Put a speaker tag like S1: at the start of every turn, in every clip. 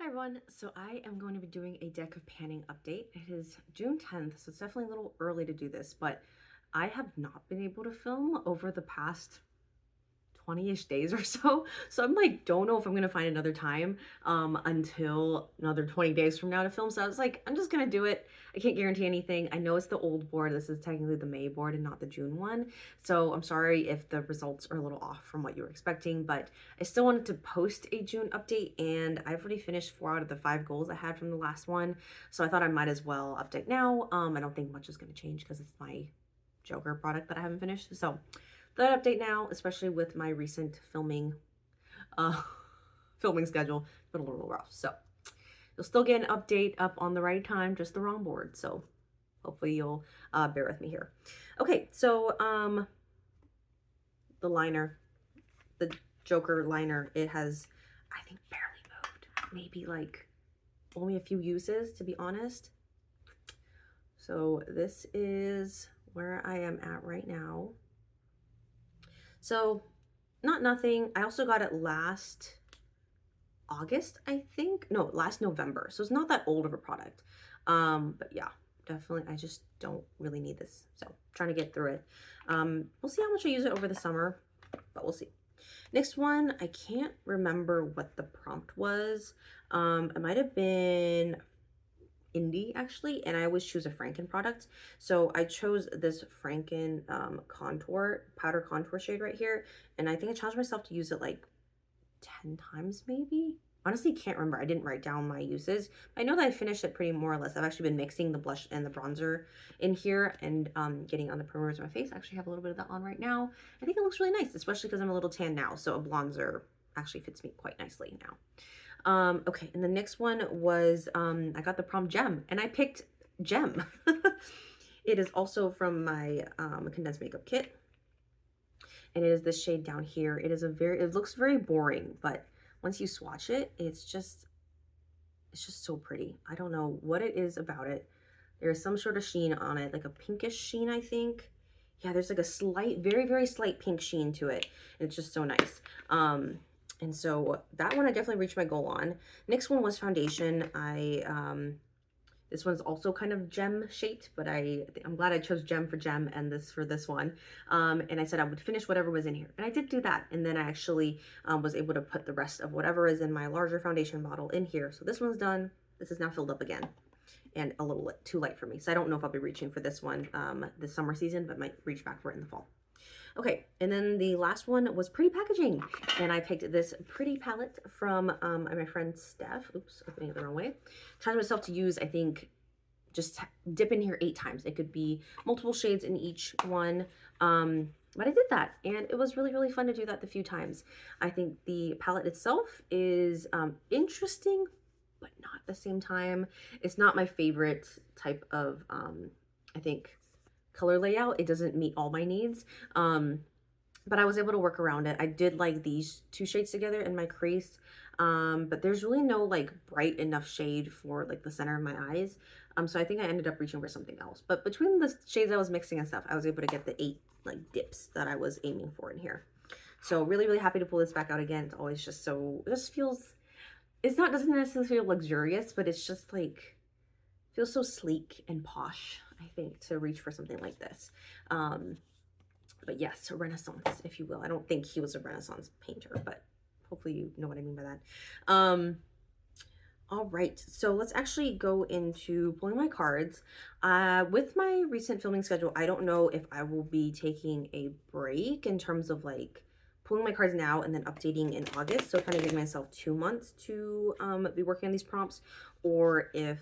S1: Hi everyone, so I am going to be doing a deck of panning update. It is June 10th, so it's definitely a little early to do this, but I have not been able to film over the past 20-ish days or so. So I'm like, don't know if I'm gonna find another time until another 20 days from now to film. So I was like, I'm just gonna do it. I can't guarantee anything. I know it's the old board. This is technically the May board and not the June one. So I'm sorry if the results are a little off from what you were expecting, but I still wanted to post a June update, and I've already finished 4 out of the 5 goals I had from the last one. So I thought I might as well update now. I don't think much is gonna change because it's my Joker product that I haven't finished. So that update now, especially with my recent uh filming schedule, it's been a little rough. So you'll still get an update up on the right time, just the wrong board. So hopefully you'll bear with me here. Okay, so the liner, the Joker liner, it has, I think, barely moved. Maybe like only a few uses, to be honest. So this is where I am at right now. So not nothing. I also got it last August, I think. No, last November. So it's not that old of a product. But yeah, definitely I just don't really need this. So trying to get through it. We'll see how much I use it over the summer, but we'll see. Next one, I can't remember what the prompt was. It might have been indie actually, and I always choose a Franken product. So I chose this Franken powder contour shade right here, and I think I challenged myself to use it like 10 times maybe. Honestly, can't remember. I didn't write down my uses. I know that I finished it pretty more or less. I've actually been mixing the blush and the bronzer in here and getting on the primers of my face. I actually have a little bit of that on right now. I think it looks really nice, especially because I'm a little tan now. So a bronzer actually fits me quite nicely now. Okay, and the next one was I got the prom gem, and I picked Gem. It is also from my condensed makeup kit, and it is this shade down here. It looks very boring, but once you swatch it, it's just so pretty. I don't know what it is about it. There's some sort of sheen on it, like a pinkish sheen, I think. Yeah, there's like a slight, very, very slight pink sheen to it. And it's just so nice. And so that one I definitely reached my goal on. Next one was foundation. This one's also kind of gem shaped, but I'm glad I chose gem for gem and this for this one. And I said I would finish whatever was in here. And I did do that. And then I actually was able to put the rest of whatever is in my larger foundation bottle in here. So this one's done. This is now filled up again and a little too light for me. So I don't know if I'll be reaching for this one this summer season, but might reach back for it in the fall. Okay, and then the last one was Pretty Packaging, and I picked this Pretty palette from my friend Steph. Oops, opening it the wrong way. Challenged myself to use, I think, just dip in here 8 times. It could be multiple shades in each one, but I did that, and it was really, really fun to do that the few times. I think the palette itself is interesting, but not at the same time. It's not my favorite type of, I think, color layout. It doesn't meet all my needs, but I was able to work around it. I did like these 2 shades together in my crease, but there's really no like bright enough shade for like the center of my eyes, so I think I ended up reaching for something else. But between the shades I was mixing and stuff, I was able to get the 8 like dips that I was aiming for in here. So really, really happy to pull this back out again. It's always just so, it just feels, doesn't necessarily feel luxurious, but it's just like feels so sleek and posh, I think, to reach for something like this. But yes, a Renaissance, if you will. I don't think he was a Renaissance painter, but hopefully you know what I mean by that. All right, so let's actually go into pulling my cards. With my recent filming schedule, I don't know if I will be taking a break in terms of like pulling my cards now and then updating in August, so kind of giving myself 2 months to be working on these prompts, or if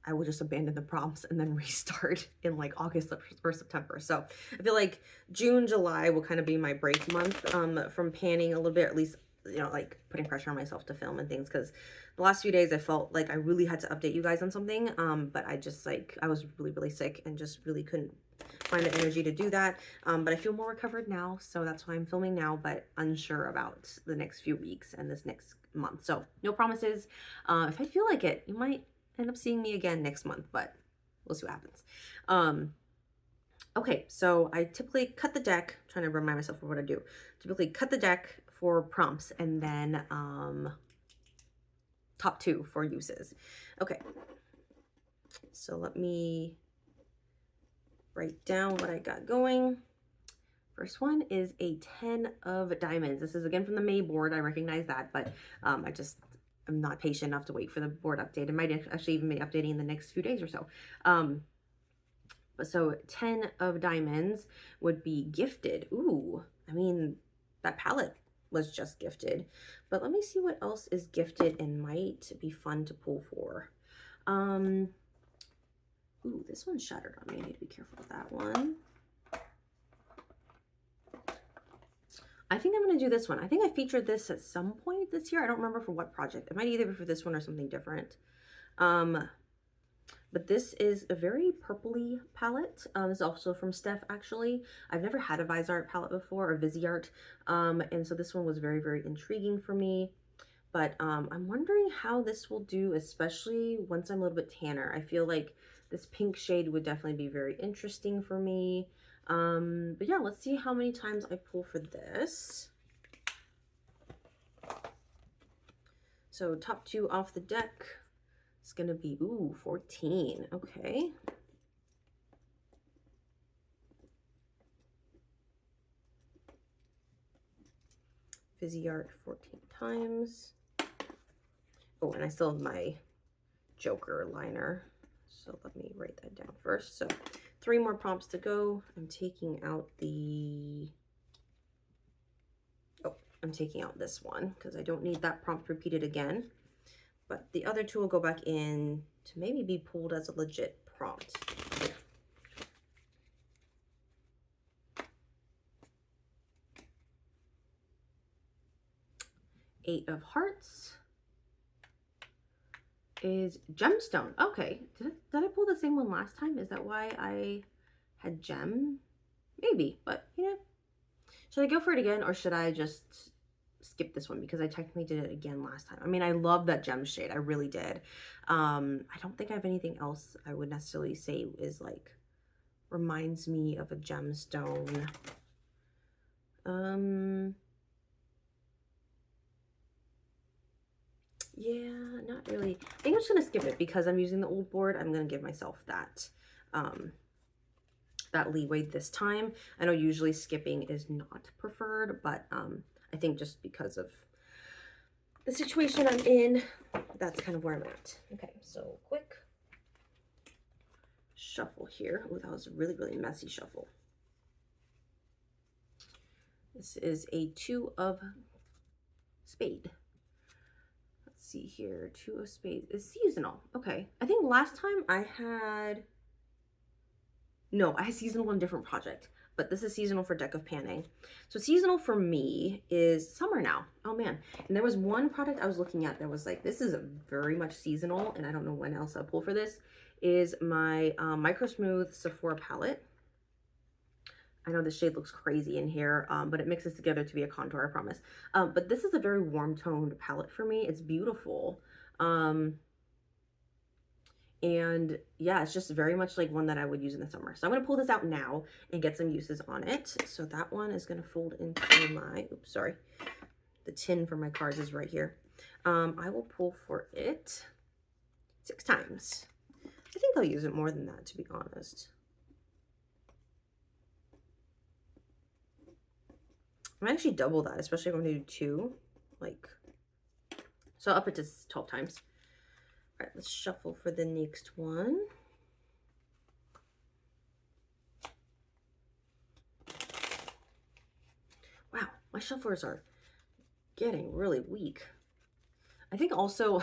S1: I will just abandon the prompts and then restart in like August or September. So I feel like June, July will kind of be my break month from panning a little bit, or at least, you know, like putting pressure on myself to film and things, because the last few days I felt like I really had to update you guys on something, but I just like, I was really, really sick and just really couldn't find the energy to do that. But I feel more recovered now, so that's why I'm filming now, but unsure about the next few weeks and this next month. So no promises. If I feel like it, you might end up seeing me again next month, but we'll see what happens. Okay, so I typically cut the deck, I'm trying to remind myself of what I do. Typically cut the deck for prompts, and then top 2 for uses. Okay, so let me write down what I got going. First one is a 10 of diamonds. This is again from the May board. I recognize that, but I'm not patient enough to wait for the board update. It might actually even be updating in the next few days or so. So 10 of diamonds would be gifted. Ooh, I mean, that palette was just gifted, but let me see what else is gifted and might be fun to pull for. Ooh, this one's shattered on me. I need to be careful with that one. I think I'm going to do this one. I think I featured this at some point this year. I don't remember for what project. It might either be for this one or something different. But this is a very purpley palette. It's also from Steph, actually. I've never had a Viseart palette before, or Viseart. And so this one was very, very intriguing for me. But I'm wondering how this will do, especially once I'm a little bit tanner. I feel like this pink shade would definitely be very interesting for me. But yeah, let's see how many times I pull for this. So top 2 off the deck. It's gonna be, ooh, 14, okay. Viseart 14 times. Oh, and I still have my Joker liner. So let me write that down first. So 3 more prompts to go. I'm taking out this one because I don't need that prompt repeated again. But the other 2 will go back in to maybe be pulled as a legit prompt. Eight of Hearts is Gemstone. Okay, did I pull the same one last time? Is that why I had Gem? Maybe, but you know, should I go for it again, or should I just skip this one because I technically did it again last time? I mean, I love that gem shade. I really did. I don't think I have anything else I would necessarily say is like reminds me of a gemstone. Yeah, not really. I think I'm just gonna skip it because I'm using the old board. I'm gonna give myself that that leeway this time. I know usually skipping is not preferred, but I think just because of the situation I'm in, that's kind of where I'm at. Okay, so quick shuffle here. Oh, that was a really, really messy shuffle. This is a 2 of spade. Let's see here. 2 of spades is seasonal. Okay, I think last time I had seasonal in a different project, but this is seasonal for Deck of Panning. So seasonal for me is summer now. Oh man. And there was one product I was looking at that was like, this is a very much seasonal, and I don't know when else I'll pull for this, is my Micro Smooth Sephora palette. I know this shade looks crazy in here, but it mixes together to be a contour, I promise. But this is a very warm toned palette for me. It's beautiful. And yeah, it's just very much like one that I would use in the summer. So I'm going to pull this out now and get some uses on it. So that one is going to fold into my, oops, sorry. The tin for my cards is right here. I will pull for it 6 times. I think I'll use it more than that, to be honest. I might actually double that, especially if I'm going to do 2. Like, so I'll up it to 12 times. All right, let's shuffle for the next one. Wow, my shufflers are getting really weak. I think also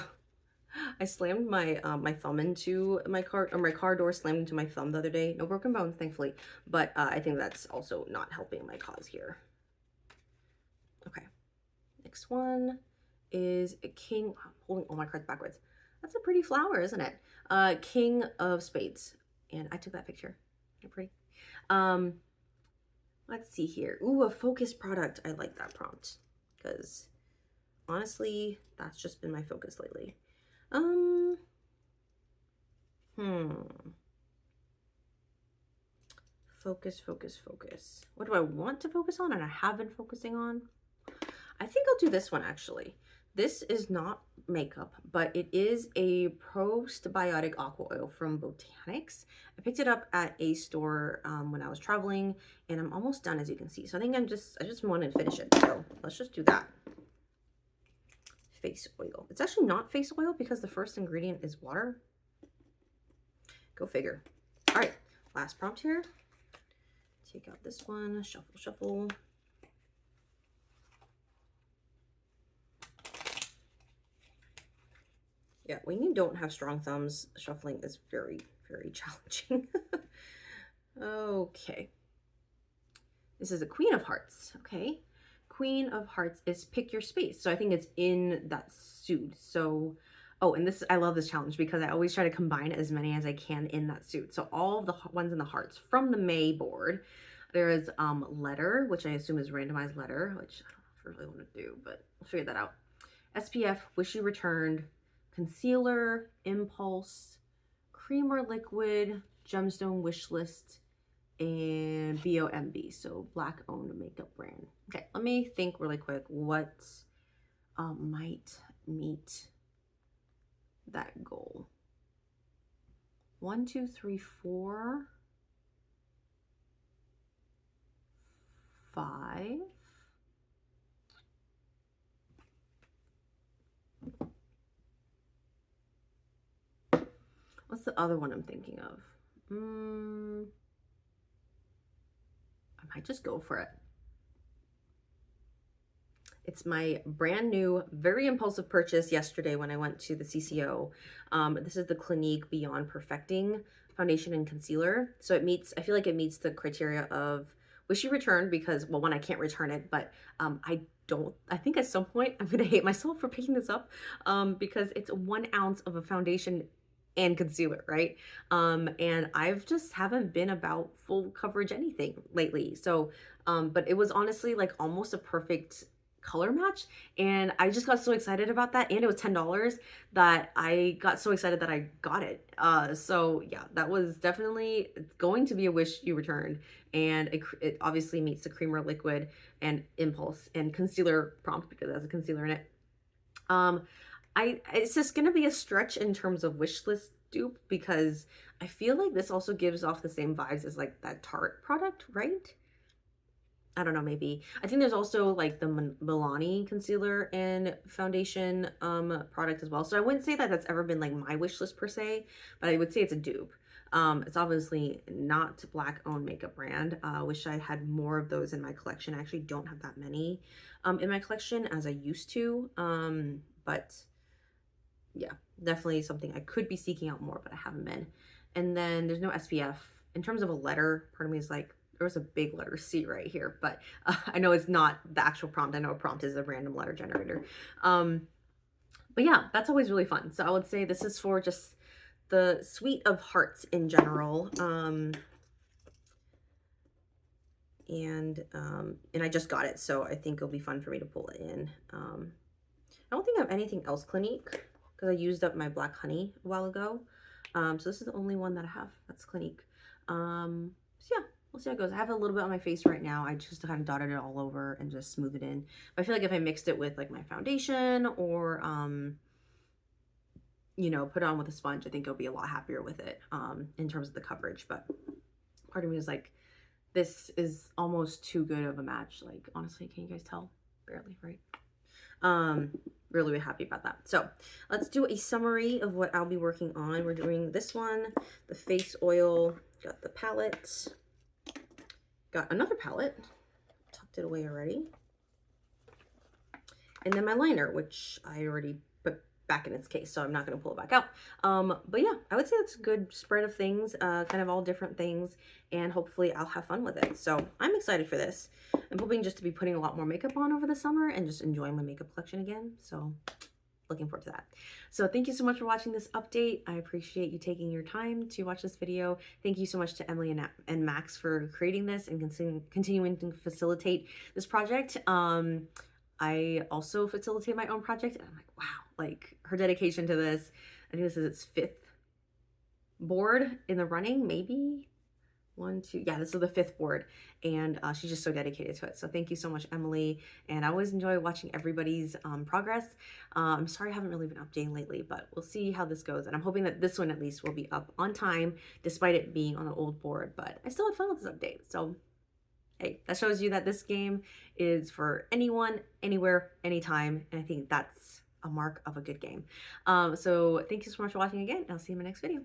S1: I slammed my my thumb into my car, or my car door slammed into my thumb the other day. No broken bones, thankfully, but I think that's also not helping my cause here. Okay, next one is a king. I'm holding all my cards backwards. That's a pretty flower, isn't it? King of Spades. And I took that picture. They're pretty. Let's see here. Ooh, a focus product. I like that prompt because honestly, that's just been my focus lately. Focus, focus, focus. What do I want to focus on and I have been focusing on? I think I'll do this one actually. This is not makeup, but it is a probiotic aqua oil from Botanics. I picked it up at a store when I was traveling, and I'm almost done, as you can see. So I think I just wanted to finish it. So let's just do that. Face oil. It's actually not face oil because the first ingredient is water. Go figure. All right, last prompt here. Take out this one, shuffle, shuffle. Yeah, when you don't have strong thumbs, shuffling is very, very challenging. Okay. This is a Queen of Hearts, okay? Queen of Hearts is pick your space. So I think it's in that suit. So, oh, and this, I love this challenge because I always try to combine as many as I can in that suit. So all of the ones in the hearts from the May board. There is letter, which I assume is randomized letter, which I don't really want to do, but we'll figure that out. SPF, Wish You Returned, concealer, impulse, creamer liquid, gemstone wish list, and BOMB, so black owned makeup brand. Okay, let me think really quick what might meet that goal. 1, 2, 3, 4, 5. What's the other one I'm thinking of? I might just go for it. It's my brand new, very impulsive purchase yesterday when I went to the CCO. This is the Clinique Beyond Perfecting Foundation and Concealer. So it meets, I feel like it meets the criteria of Wish You Returned because, well, one, I can't return it, but I think at some point I'm gonna hate myself for picking this up because it's 1 ounce of a foundation and concealer, right? And I've just haven't been about full coverage anything lately. So, but it was honestly like almost a perfect color match, and I just got so excited about that, and it was $10 that I got so excited that I got it. So yeah, that was definitely going to be a Wish You Returned, and it obviously meets the creamer liquid and impulse and concealer prompt because it has a concealer in it. It's just gonna be a stretch in terms of wish list dupe because I feel like this also gives off the same vibes as like that Tarte product, right? I don't know, maybe. I think there's also like the Milani concealer and foundation product as well. So I wouldn't say that that's ever been like my wish list per se, but I would say it's a dupe. It's obviously not black owned makeup brand. Wish I had more of those in my collection. I actually don't have that many in my collection as I used to. But yeah, definitely something I could be seeking out more, but I haven't been. And then there's no SPF. In terms of a letter, part of me is like, there's a big letter C right here, but I know it's not the actual prompt. I know a prompt is a random letter generator. But yeah, that's always really fun. So I would say this is for just the suite of hearts in general. And I just got it, so I think it'll be fun for me to pull it in. I don't think I have anything else Clinique because I used up my black honey a while ago. So this is the only one that I have that's Clinique. So yeah, we'll see how it goes. I have a little bit on my face right now. I just kind of dotted it all over and just smooth it in. But I feel like if I mixed it with like my foundation or, you know, put it on with a sponge, I think I'll be a lot happier with it in terms of the coverage. But part of me is like, this is almost too good of a match. Like, honestly, can you guys tell? Barely, right? Really happy about that. So let's do a summary of what I'll be working on. We're doing this one, the face oil, got the palette, got another palette, tucked it away already, and then my liner, which I already put back in its case, so I'm not going to pull it back out. But yeah, I would say it's a good spread of things, kind of all different things, and hopefully I'll have fun with it. So I'm excited for this. I'm hoping just to be putting a lot more makeup on over the summer and just enjoying my makeup collection again. So looking forward to that. So thank you so much for watching this update. I appreciate you taking your time to watch this video. Thank you so much to Emily and Max for creating this and continuing to facilitate this project. I also facilitate my own project, and I'm like, wow, like her dedication to this. I think this is its 5th board in the running, maybe. one, two. Yeah, this is the fifth board, and she's just so dedicated to it. So thank you so much, Emily. And I always enjoy watching everybody's progress. I'm sorry I haven't really been updating lately, but we'll see how this goes. And I'm hoping that this one at least will be up on time, despite it being on the old board. But I still had fun with this update. So hey, that shows you that this game is for anyone, anywhere, anytime. And I think that's a mark of a good game. So thank you so much for watching again. I'll see you in my next video.